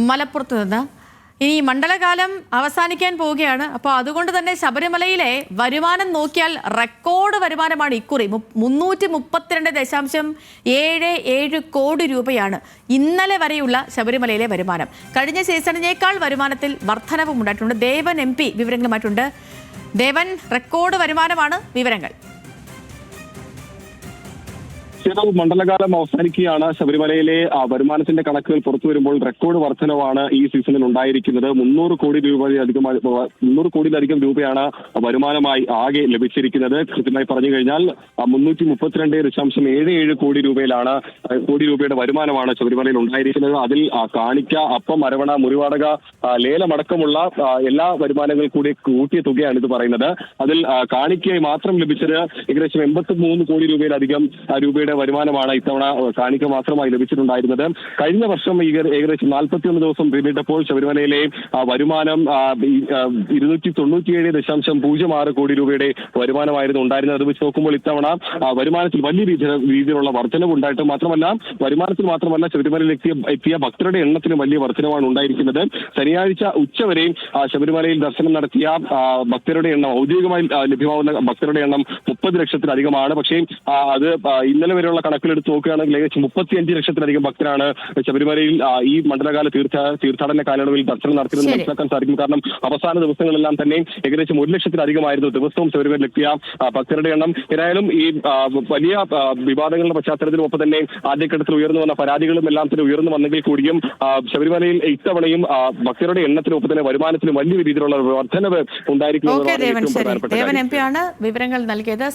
മലപ്പുറത്ത് നിന്ന്. ഇനി മണ്ഡലകാലം അവസാനിക്കാൻ പോവുകയാണ്. അപ്പോൾ അതുകൊണ്ട് തന്നെ ശബരിമലയിലെ വരുമാനം നോക്കിയാൽ റെക്കോർഡ് വരുമാനമാണ് ഇക്കുറി. 332.77 കോടി രൂപയാണ് ഇന്നലെ വരെയുള്ള ശബരിമലയിലെ വരുമാനം. കഴിഞ്ഞ സീസണിനേക്കാൾ വരുമാനത്തിൽ വർധനവും ഉണ്ടായിട്ടുണ്ട്. ദേവൻ MP വിവരങ്ങളുമായിട്ടുണ്ട്. ദേവൻ, റെക്കോർഡ് വരുമാനമാണ്, വിവരങ്ങൾ. മണ്ഡലകാലം അവസാനിക്കുകയാണ്. ശബരിമലയിലെ വരുമാനത്തിന്റെ കണക്കുകൾ പുറത്തു വരുമ്പോൾ റെക്കോർഡ് വർധനവാണ് ഈ സീസണിൽ ഉണ്ടായിരിക്കുന്നത്. 300 കോടിയിലധികം രൂപയാണ് വരുമാനമായി ആകെ ലഭിച്ചിരിക്കുന്നത്. കൃത്യമായി പറഞ്ഞു കഴിഞ്ഞാൽ 332.77 കോടി രൂപയുടെ വരുമാനമാണ് ശബരിമലയിൽ ഉണ്ടായിരിക്കുന്നത്. അതിൽ കാണിക്ക, അപ്പം, അരവണ, മുറിവാടക, ലേലമടക്കമുള്ള എല്ലാ വരുമാനങ്ങൾ കൂടി കൂട്ടിയ തുകയാണ് ഇത് പറയുന്നത്. അതിൽ കാണിക്കയായി മാത്രം ലഭിച്ചത് ഏകദേശം 83 കോടി രൂപയിലധികം രൂപയുടെ വരുമാനമാണ് ഇത്തവണ കാണിക്ക മാത്രമായി ലഭിച്ചിട്ടുണ്ടായിരുന്നത്. കഴിഞ്ഞ വർഷം ഏകദേശം 41 ദിവസം പിന്നിട്ടപ്പോൾ ശബരിമലയിലെ വരുമാനം 297.06 കോടി രൂപയുടെ വരുമാനമായിരുന്നു ഉണ്ടായിരുന്നത്. അത് വെച്ച് നോക്കുമ്പോൾ ഇത്തവണ വരുമാനത്തിൽ വലിയ രീതിയിലുള്ള വർധനവ് ഉണ്ടായിട്ട് വരുമാനത്തിൽ മാത്രമല്ല ശബരിമലയിൽ എത്തിയ ഭക്തരുടെ എണ്ണത്തിന് വലിയ വർധനവാണ് ഉണ്ടായിരിക്കുന്നത്. ശനിയാഴ്ച ഉച്ചവരെ ശബരിമലയിൽ ദർശനം നടത്തിയ ഭക്തരുടെ എണ്ണം, ഔദ്യോഗികമായി ലഭ്യമാവുന്ന ഭക്തരുടെ എണ്ണം 30 ലക്ഷത്തിലധികമാണ്. പക്ഷേ അത് ഇന്നലെ വരെയുള്ള കണക്കിലെടുത്ത് നോക്കുകയാണെങ്കിൽ ഏകദേശം 35 ലക്ഷത്തിലധികം ഭക്തരാണ് ശബരിമലയിൽ ഈ മണ്ഡലകാല തീർത്ഥാടന കാലയളവിൽ ദർശനം നടത്തിയതെന്ന് മനസ്സിലാക്കാൻ സാധിക്കും. കാരണം അവസാന ദിവസങ്ങളെല്ലാം തന്നെ ഏകദേശം 1 ലക്ഷത്തിലധികമായിരുന്നു ദിവസവും ശബരിമലയിൽ എത്തിയ ഭക്തരുടെ എണ്ണം. ഏതായാലും ഈ വലിയ വിവാദങ്ങളുടെ പശ്ചാത്തലത്തിലും ഒപ്പം തന്നെ ആദ്യഘട്ടത്തിൽ ഉയർന്നു വന്ന പരാതികളും എല്ലാം തന്നെ ഉയർന്നു വന്നെങ്കിൽ കൂടിയും ശബരിമലയിൽ ഇത്തവണയും ഭക്തരുടെ എണ്ണത്തിലും ഒപ്പം തന്നെ വരുമാനത്തിലും വലിയ രീതിയിലുള്ള വർധനവ് ഉണ്ടായിരിക്കും. ദേവൻ MP ആണ് വിവരങ്ങൾ നൽകിയത്.